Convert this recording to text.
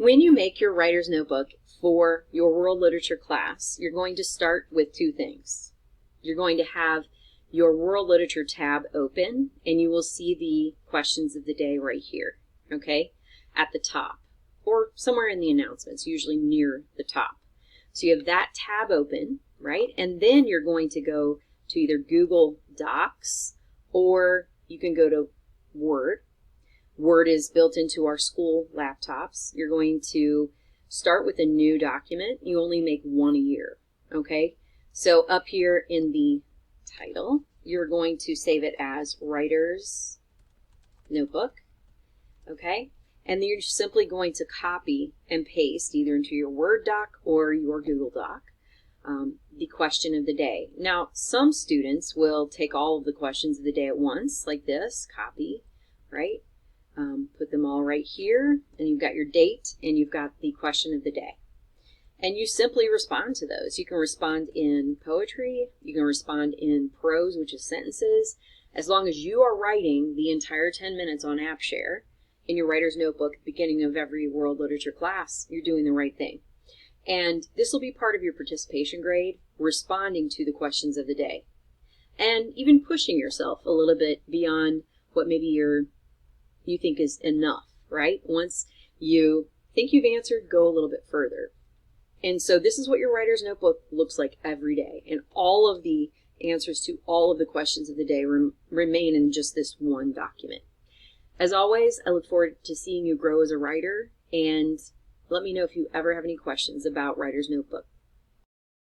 When you make your writer's notebook for your world literature class, you're going to start with two things. You're going to have your world literature tab open, and you will see the questions of the day right here, okay, at the top, or somewhere in the announcements, usually near the top. So you have that tab open, right, and then you're going to go to either Google Docs, or you can go to Word. Word is built into our school laptops. You're going to start with a new document. You only make one a year, okay? So up here in the title, you're going to save it as Writer's Notebook, okay? And then you're simply going to copy and paste either into your Word doc or your Google Doc the question of the day. Now, some students will take all of the questions of the day at once, like this, copy, right? Put them all right here, and you've got your date, and you've got the question of the day. And you simply respond to those. You can respond in poetry, you can respond in prose, which is sentences. As long as you are writing the entire 10 minutes on AppShare in your writer's notebook at the beginning of every world literature class, you're doing the right thing. And this will be part of your participation grade, responding to the questions of the day. And even pushing yourself a little bit beyond what maybe you think is enough, right? Once you think you've answered, go a little bit further. And so this is what your writer's notebook looks like every day. And all of the answers to all of the questions of the day remain in just this one document. As always, I look forward to seeing you grow as a writer, and let me know if you ever have any questions about Writer's Notebook.